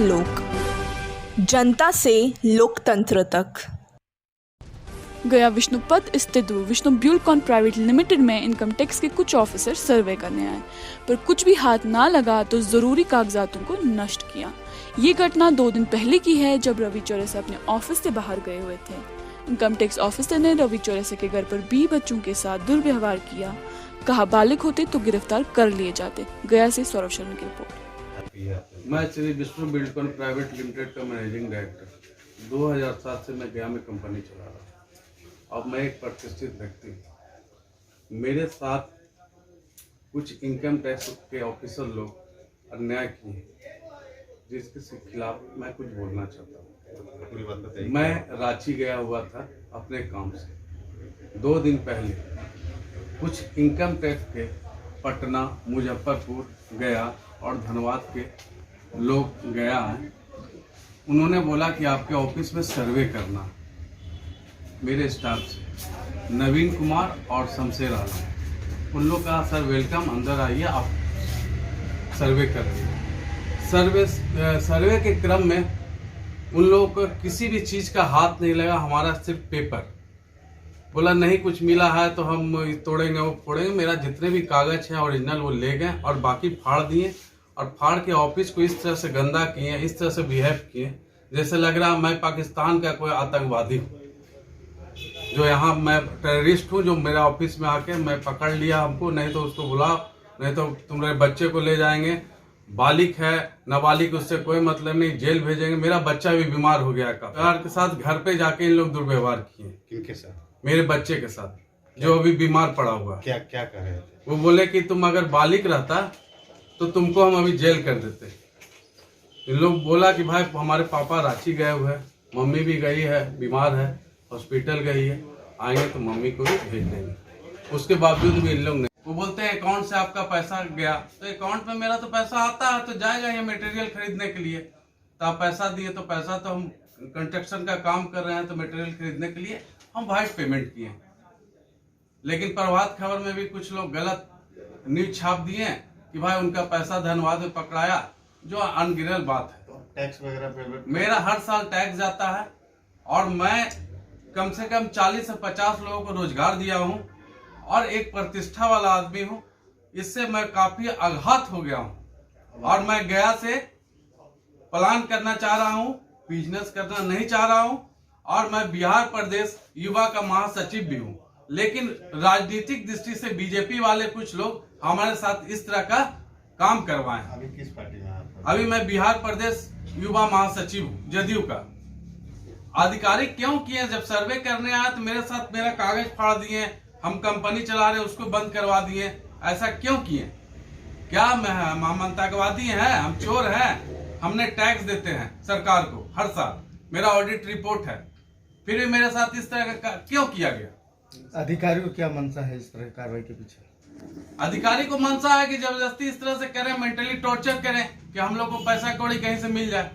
लोक, जनता से लोकतंत्र तक। गया विष्णुपद स्थित विष्णु ब्यूलकॉन प्राइवेट लिमिटेड में इनकम टैक्स के कुछ ऑफिसर सर्वे करने आए, पर कुछ भी हाथ ना लगा तो जरूरी कागजातों को नष्ट किया। ये घटना 2 दिन पहले की है, जब रवि चौरसिया अपने ऑफिस से बाहर गए हुए थे। इनकम टैक्स ऑफिसर ने रवि चौरसिया के घर पर 20 बच्चों के साथ दुर्व्यवहार किया। कहा बालिग होते तो गिरफ्तार कर लिए जाते। गया से सौरभ शर्मा की रिपोर्ट। मैं Shri Vishnu Buildcon private limited का मैनेजिंग डायरेक्टर 2007 से मैं गया में कंपनी चला रहा हूँ। अब मैं एक प्रतिष्ठित व्यक्ति हूँ। मेरे साथ कुछ इनकम टैक्स के ऑफिसर लोग अन्याय किए, जिसके खिलाफ मैं कुछ बोलना चाहता हूँ। मैं रांची गया हुआ था अपने काम से। 2 दिन पहले कुछ इनकम टैक्स के पटना, मुजफ्फरपुर, गया और धनबाद के लोग गया हैं। उन्होंने बोला कि आपके ऑफिस में सर्वे करना। मेरे स्टाफ से नवीन कुमार और शमशेर आलम, उन लोग का सर वेलकम, अंदर आइए, आप सर्वे कर रहे। सर्वे के क्रम में उन लोगों को किसी भी चीज़ का हाथ नहीं लगा। हमारा सिर्फ पेपर बोला नहीं कुछ मिला है तो हम तोड़ेंगे वो फोड़ेंगे। मेरा जितने भी कागज है ओरिजिनल वो ले गए और बाकी फाड़ दिए, और फाड़ के ऑफिस को इस तरह से गंदा किए, इस तरह से बिहेव किए जैसे लग रहा मैं पाकिस्तान का कोई आतंकवादी हूँ, जो यहाँ मैं टेररिस्ट हूँ, जो मेरा ऑफिस में आके मैं पकड़ लिया हमको, नहीं तो उसको बुलाओ, नहीं तो तुम्हारे बच्चे को ले जाएंगे। बालिग है नाबालिग उससे कोई मतलब नहीं, जेल भेजेंगे। मेरा बच्चा भी बीमार हो गया के साथ। घर पे जाके इन लोग दुर्व्यवहार किए। किनके साथ? मेरे बच्चे के साथ, जो अभी बीमार पड़ा हुआ। क्या क्या कर रहे थे? वो बोले कि तुम अगर बालिग रहता तो तुमको हम अभी जेल कर देते। इन लोग बोला कि भाई हमारे पापा रांची गए हुए हैं, मम्मी भी गई है, बीमार है, हॉस्पिटल गई है, आएंगे तो मम्मी को भी भेज देंगे। उसके बावजूद भी इन लोग नहीं। वो बोलते हैं अकाउंट से आपका पैसा गया, तो अकाउंट में मेरा तो पैसा आता है तो जाएगा ये मटेरियल खरीदने के लिए। तो आप पैसा दिए तो पैसा तो हम कंस्ट्रक्शन का काम कर रहे हैं, तो मटेरियल खरीदने के लिए हम वाइट पेमेंट किए। लेकिन प्रभात खबर में भी कुछ लोग गलत न्यूज छाप दिए कि भाई उनका पैसा धनबाद में पकड़ाया, जो अनगिनल बात है। तो टैक्स वगैरह पे मेरा हर साल टैक्स जाता है, और मैं कम से कम 40 से 50 लोगों को रोजगार दिया हूँ, और एक प्रतिष्ठा वाला आदमी हूँ। इससे मैं काफी आघात हो गया हूँ, और मैं गया से प्लान करना चाह रहा हूँ, बिजनेस करना नहीं चाह रहा हूँ, और मैं बिहार प्रदेश युवा का महासचिव भी हूँ। लेकिन राजनीतिक दृष्टि से बीजेपी वाले कुछ लोग हमारे साथ इस तरह का काम करवाए हैं। अभी किस पार्टी में आप? अभी मैं बिहार प्रदेश युवा महासचिव हूँ, जदयू का। आधिकारिक क्यों किए? जब सर्वे करने आए तो मेरे साथ मेरा कागज फाड़ दिए, हम कंपनी चला रहे उसको बंद करवा दिए। ऐसा क्यों किए? क्या हम आतंकवादी हैं? हम चोर हैं? हमने टैक्स देते हैं सरकार को हर साल, मेरा ऑडिट रिपोर्ट है, फिर भी मेरे साथ इस तरह का क्यों किया गया? अधिकारी को क्या मंशा है इस तरह कार्रवाई के पीछे? अधिकारी को मंशा है कि जबरदस्ती इस तरह से करें, मेंटली टॉर्चर करें कि हम लोग को पैसा कौड़ी कहीं से मिल जाए।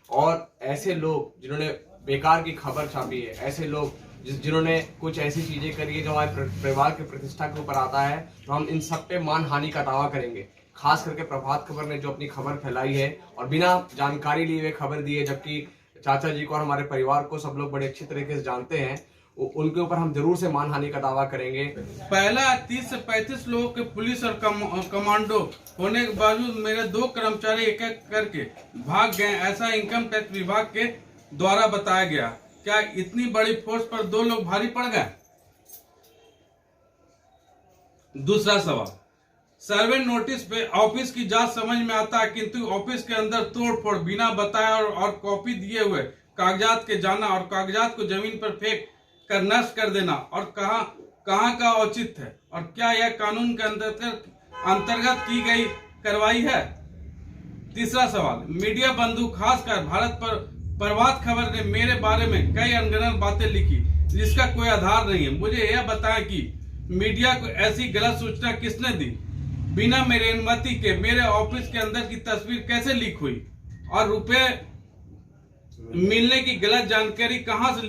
और ऐसे लोग जिन्होंने बेकार की खबर छापी है, ऐसे लोग जिन्होंने कुछ ऐसी चीजें करी है जो हमारे परिवार की प्रतिष्ठा के ऊपर आता है, तो हम इन सब पे मानहानि का दावा करेंगे। खास करके प्रभात खबर ने जो अपनी खबर फैलाई है और बिना जानकारी लिए हुए खबर दी है, जबकि चाचा जी को और हमारे परिवार को सब लोग बड़े अच्छी तरीके से जानते हैं, उनके ऊपर हम जरूर से मानहानि का दावा करेंगे। पहला 30 से 35 लोगों के पुलिस और कमांडो होने के बावजूद मेरे 2 कर्मचारी एक एक करके भाग गए, ऐसा इनकम टैक्स विभाग के द्वारा बताया गया। क्या इतनी बड़ी फोर्स पर 2 लोग भारी पड़ गए? दूसरा सवाल, सर्वे नोटिस पे ऑफिस की जांच समझ में आता है, किंतु ऑफिस के अंदर तोड़फोड़ बिना बताए और कॉपी दिए हुए कागजात के जाना और कागजात को जमीन पर फेंक कर नष्ट कर देना, और कहाँ का औचित्य है? और क्या यह कानून के अंतर्गत की गई कार्रवाई है? तीसरा सवाल, मीडिया बंधु खासकर भारत पर प्रभात खबर ने मेरे बारे में कई अनगढ़ बातें लिखी जिसका कोई आधार नहीं है। मुझे यह बताएं कि मीडिया को ऐसी गलत सूचना किसने दी? बिना मेरे अनुमति के मेरे ऑफिस के अंदर की तस्वीर कैसे लीक हुई? और रुपए मिलने की गलत जानकारी कहां से